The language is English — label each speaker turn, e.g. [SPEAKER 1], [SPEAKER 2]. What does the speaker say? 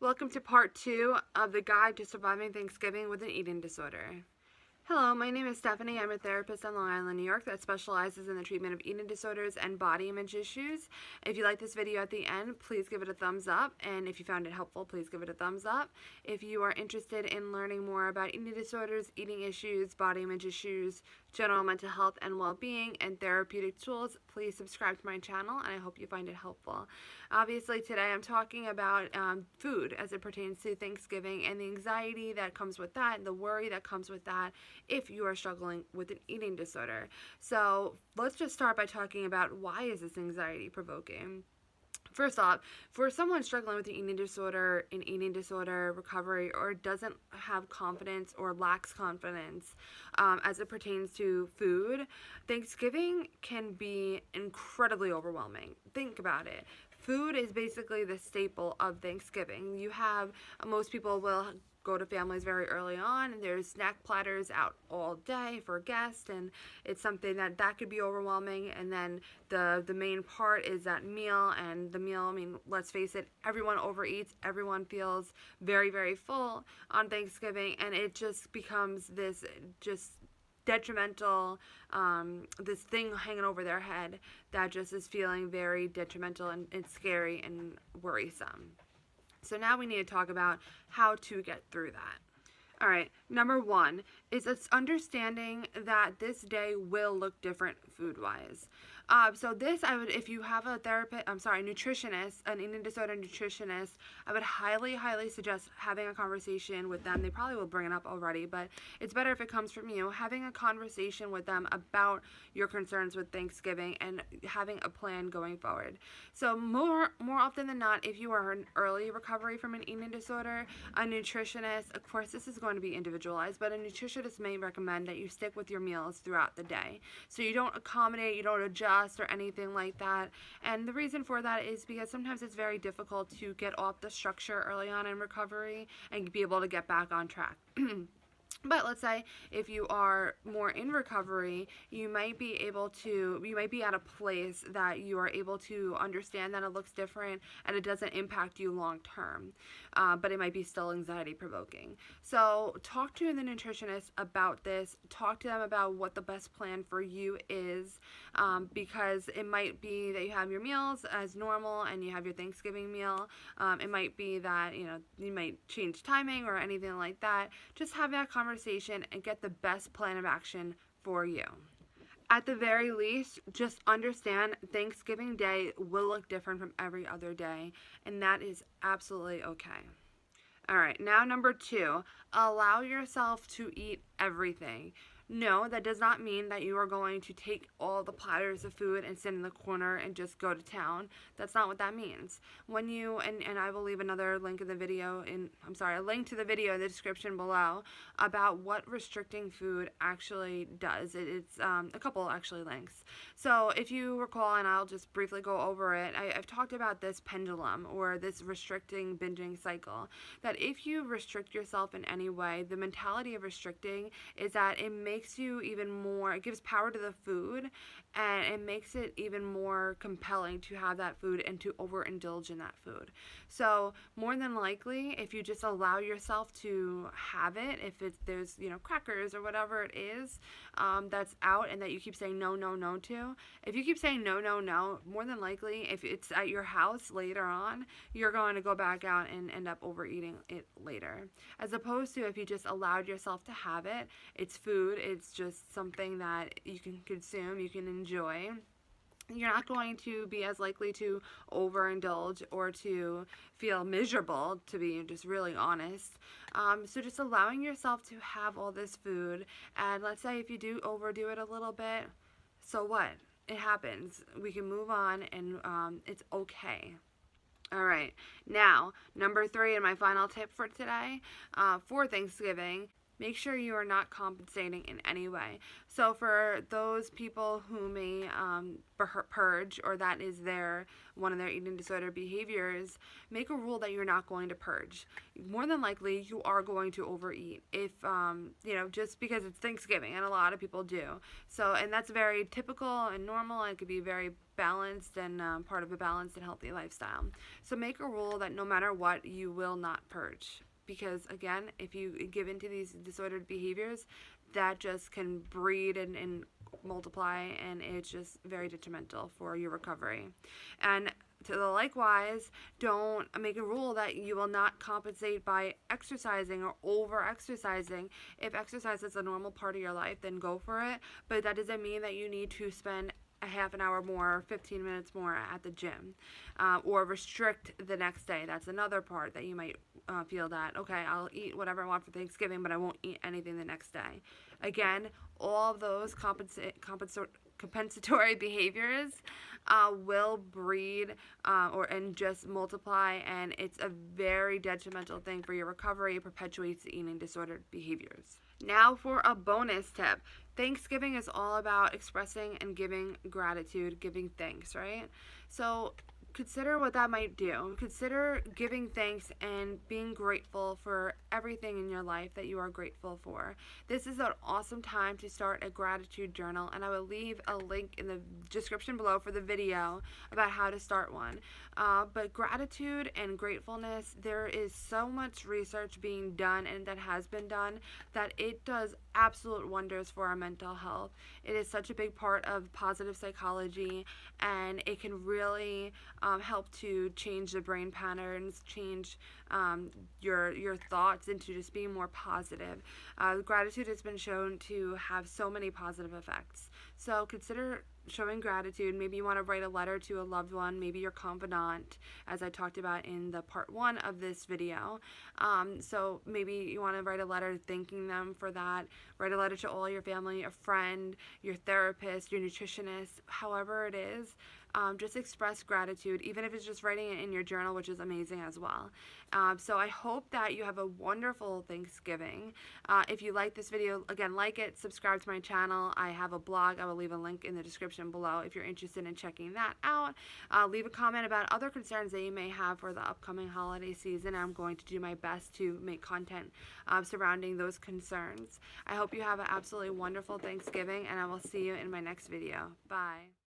[SPEAKER 1] Welcome to part 2 of the Guide to Surviving Thanksgiving with an Eating Disorder. Hello, my name is Stephanie. I'm a therapist in Long Island, New York that specializes in the treatment of eating disorders and body image issues. If you like this video at the end, please give it a thumbs up, and if you found it helpful, please give it a thumbs up. If you are interested in learning more about eating disorders, eating issues, body image issues, general mental health and well-being, and therapeutic tools, please subscribe to my channel, and I hope you find it helpful. Obviously, today I'm talking about food as it pertains to Thanksgiving and the anxiety that comes with that, and the worry that comes with that if you are struggling with an eating disorder. So let's just start by talking about why is this anxiety provoking. First off, for someone struggling with an eating disorder recovery, or doesn't have confidence or lacks confidence as it pertains to food, Thanksgiving can be incredibly overwhelming. Think about it. Food is basically the staple of Thanksgiving. Most people will go to families very early on, and there's snack platters out all day for guests, and it's something that could be overwhelming. And then the main part is that meal, and the meal, I mean, let's face it, everyone overeats, everyone feels very, very full on Thanksgiving, and it just becomes this just detrimental, this thing hanging over their head that just is feeling very detrimental and scary and worrisome. So now we need to talk about how to get through that. All right, number one is it's understanding that this day will look different food-wise. So this, if you have a nutritionist, an eating disorder nutritionist, I would highly, highly suggest having a conversation with them. They probably will bring it up already, but it's better if it comes from you. Having a conversation with them about your concerns with Thanksgiving and having a plan going forward. So more often than not, if you are in early recovery from an eating disorder, a nutritionist, of course, this is going to be individualized, but a nutritionist may recommend that you stick with your meals throughout the day. So you don't accommodate, you don't adjust or anything like that. And the reason for that is because sometimes it's very difficult to get off the structure early on in recovery and be able to get back on track. But let's say if you are more in recovery, you might be at a place that you are able to understand that it looks different and it doesn't impact you long term, but it might be still anxiety provoking. So talk to the nutritionist about this. Talk to them about what the best plan for you is, because it might be that you have your meals as normal and you have your Thanksgiving meal. It might be that you might change timing or anything like that. Just have that conversation and get the best plan of action for you. At the very least, just understand Thanksgiving Day will look different from every other day, and that is absolutely okay. All right, now number 2, allow yourself to eat everything. No, that does not mean that you are going to take all the platters of food and sit in the corner and just go to town. That's not what that means. When you, and I will leave another link in the video, a link to the video in the description below about what restricting food actually does. It's a couple actually links. So if you recall, and I'll just briefly go over it, I've talked about this pendulum or this restricting binging cycle, that if you restrict yourself in any way, the mentality of restricting is that it gives power to the food, and it makes it even more compelling to have that food and to overindulge in that food. So more than likely, if you just allow yourself to have it, if there's crackers or whatever it is that's out and that you keep saying no, no, no to, if you keep saying no, no, no, more than likely, if it's at your house later on, you're going to go back out and end up overeating it later. As opposed to if you just allowed yourself to have it, it's food, it's just something that you can consume, you can enjoy. You're not going to be as likely to overindulge or to feel miserable, to be just really honest. So just allowing yourself to have all this food, and let's say if you do overdo it a little bit, so what? It happens. We can move on, and it's okay. All right, now, number 3 and my final tip for today, for Thanksgiving, make sure you are not compensating in any way. So for those people who may purge, or that is one of their eating disorder behaviors, make a rule that you're not going to purge. More than likely, you are going to overeat if, just because it's Thanksgiving, and a lot of people do. So, and that's very typical and normal, and it could be very balanced and part of a balanced and healthy lifestyle. So make a rule that no matter what, you will not purge. Because again, if you give into these disordered behaviors, that just can breed and multiply, and it's just very detrimental for your recovery. And to the likewise, don't make a rule that you will not compensate by exercising or over exercising. If exercise is a normal part of your life, then go for it. But that doesn't mean that you need to spend a half an hour more, 15 minutes more at the gym, or restrict the next day. That's another part that you might feel that, okay, I'll eat whatever I want for Thanksgiving, but I won't eat anything the next day. Again, all of those compensatory behaviors will breed and just multiply, and it's a very detrimental thing for your recovery. It perpetuates the eating disordered behaviors. Now for a bonus tip. Thanksgiving is all about expressing and giving gratitude, giving thanks, right? So consider what that might do. Consider giving thanks and being grateful for everything in your life that you are grateful for. This is an awesome time to start a gratitude journal, and I will leave a link in the description below for the video about how to start one. But gratitude and gratefulness, there is so much research being done and that has been done that it does absolute wonders for our mental health. It is such a big part of positive psychology, and it can really help to change the brain patterns, change your thoughts into just being more positive. Gratitude has been shown to have so many positive effects. So consider showing gratitude. Maybe you want to write a letter to a loved one, maybe your confidant, as I talked about in the part 1 of this video. So maybe you want to write a letter thanking them for that. Write a letter to all your family, a friend, your therapist, your nutritionist, however it is. Just express gratitude, even if it's just writing it in your journal, which is amazing as well. So I hope that you have a wonderful Thanksgiving. If you like this video, again, like it, subscribe to my channel. I have a blog. I will leave a link in the description below if you're interested in checking that out. Leave a comment about other concerns that you may have for the upcoming holiday season. I'm going to do my best to make content surrounding those concerns. I hope you have an absolutely wonderful Thanksgiving, and I will see you in my next video. Bye.